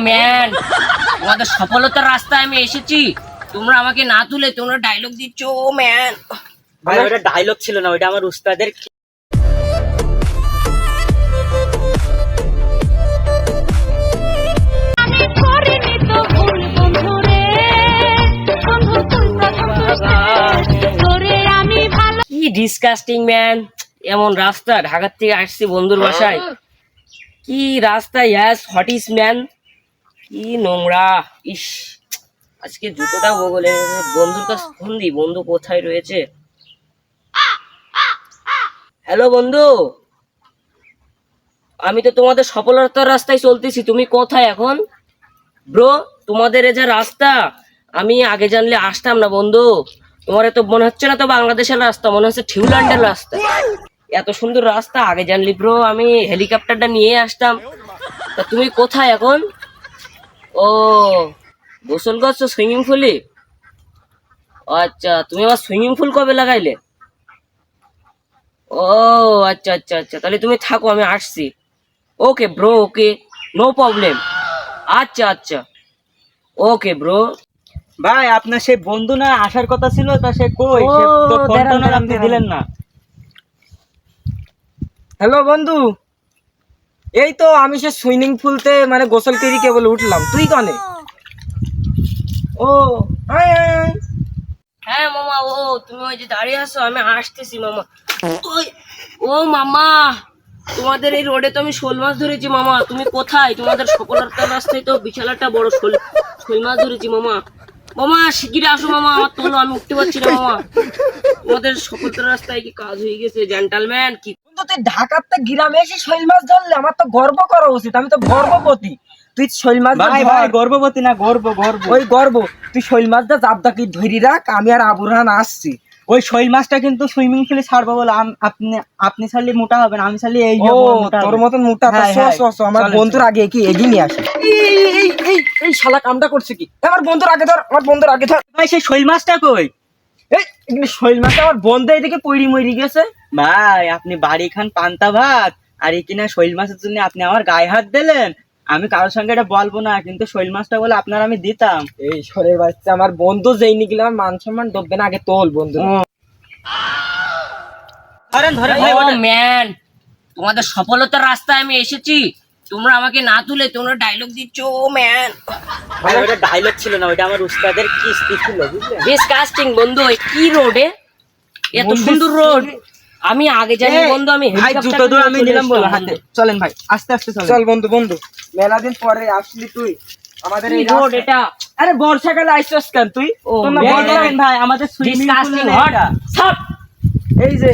Man, তোমাদের সফলতার রাস্তায় আমি এসেছি, তোমরা আমাকে না তুলে তোমরা ডায়লগ দিচ্ছ। ও ম্যান ভাই ওটা ডায়লগ ছিল না, ওটা আমার উস্তাদের। কি ডিসকাস্টিং ম্যান, এমন রাস্তা, ঢাকার থেকে আসছি বন্ধুর বাসায়, কি রাস্তা, ইয়াস হট ইস ম্যান, কি নোংরা। ইস, আজকে জুতোটা বগলে। বন্ধুর কাছে ফোন দিই, বন্ধু কোথায় রয়েছে। হ্যালো বন্ধু, আমি তো তোমাদের সফলতার রাস্তায় চলতেছি, তুমি কোথায় এখন? ব্রো, তোমাদের এ যা রাস্তা, আমি আগে জানলে আসতাম না বন্ধু। তোমার তো মনে হচ্ছে না তো বাংলাদেশের রাস্তা, মনে হচ্ছে থিউল্যান্ডের রাস্তা। এত সুন্দর রাস্তা আগে জানলি ব্রো, আমি হেলিকপ্টারটা নিয়ে আসতাম। তা তুমি কোথায় এখন? ও, গোসল করছো সুইমিং পুলে? আচ্ছা, তুমি আবার সুইমিং পুল কবে লাগাইলে? ও আচ্ছা আচ্ছা আচ্ছা, তাহলে তুমি থাকো, আমি আসছি। ওকে ব্রো, ওকে, নো প্রবলেম। আচ্ছা আচ্ছা, ওকে ব্রো। ভাই আপনার সেই বন্ধু না আসার কথা ছিল, তা সে কই? ও, সে তো ফোনটা দাঁড়ান, আপনি দাঁড়ান। দিলেন না। হ্যালো বন্ধু, এই তো আমি সে সুইমিং পুলতে মানে গোসল করি কেবল উঠলাম, তুই কনে? ও হাই হাই। হ্যাঁ মামা, ও তুমি ওই যে দাঁড়িয়ে আছো, আমি আসতেছি মামা। ওই, ও মামা, তোমাদের এই রোডে তো আমি শোল মাছ ধরেছি মামা। তুমি কোথায়? তোমাদের সফলতার রাস্তায় তো বিশাল একটা বড় শোল মাছ ধরেছি মামা। মামা শিগগিরই আসো মামা, আমার তোলো, আমি উঠতে পারছি না মামা। তোমাদের সফলতার রাস্তায় কি কাজ হয়ে গেছে জেন্টালম্যান? কি বন্ধু তুই ঢাকাতে গ্রামে এসে শৈল মাছ ধরলে, আমার তো গর্ব করা উচিত, আমি তো গর্ববতী। তুই শৈল মাছ ভাই ভাই গর্ভবতী না, গর্ব গর্ব। ওই গর্ব, তুই শৈল মাছটা জাবদাকি ধরি রাখ, আমি আর আবুরহান আসছি। ওই শৈল মাছটা কিন্তু সুইমিং পুলে ছাড়বো বলে আপনি আপনি ছাড়লে মোটা হবেন, আমি ছাড়লে এই ও মোটা তোর হবেন। মতন মোটা? হ্যাঁ, হ্যাঁ, আমার চলেন, বন্ধুর আগে কি এগিয়ে নিয়ে আসে। এই শালা কামটা করছে কি? আমার বন্ধুর আগে ধর, আমার বন্ধুর আগে ধর। ভাই সেই শৈল মাছটা কই? এই এখানে শৈল মাছটা আমার বন্ধু এদিকে পইড়ি মরি গেছে। ভাই আপনি বাড়ি খান পান্তা ভাত, আর এই কিনা শৈল মাছের জন্য আপনি আমার গায়ে হাত দিলেন। আমি কারোর সঙ্গে এটা বলবো না, কিন্তু শৈল মাছটা বলে আপনার আমি দিতাম। এই সরের বাচ্চা, আমার বন্ধু যেই নিগলে আমার মান সম্মান ডুববে না, আগে তোল বন্ধু। ধরেন ধরেন ভাই, ও ওটা ম্যান, তোমাদের সফলতার রাস্তায় আমি এসেছি, তোমরা আমাকে না তুলে তোমরা ডায়লগ দিচ্ছ। ও ম্যান, ভাই ওটা ডায়লগ ছিল না, ওটা আমার উস্তাদের কিস্তি ছিল, বুঝলেন? ডিসকাস্টিং বন্ধু, এই কি রোডে, এত বন্ধু, সুন্দর রোড, আমি আগে জানি এই, বন্ধু। আমি ভাই জুতো দূর আমি নিলাম বলো হাতে, চলেন ভাই আস্তে আস্তে চলেন। চল বন্ধু, বন্ধু মেলা দিন পরে আসলি তুই আমাদের এই রোড রাস্তায়। এটা। আরে বর্ষাকালে আইসস কেন তুই? ও, তোর না ম্যান, বর্ষা- দেখেন ভাই আমাদের সুইমিং ডিসকাস্টিং পুলে হট। সব এই যে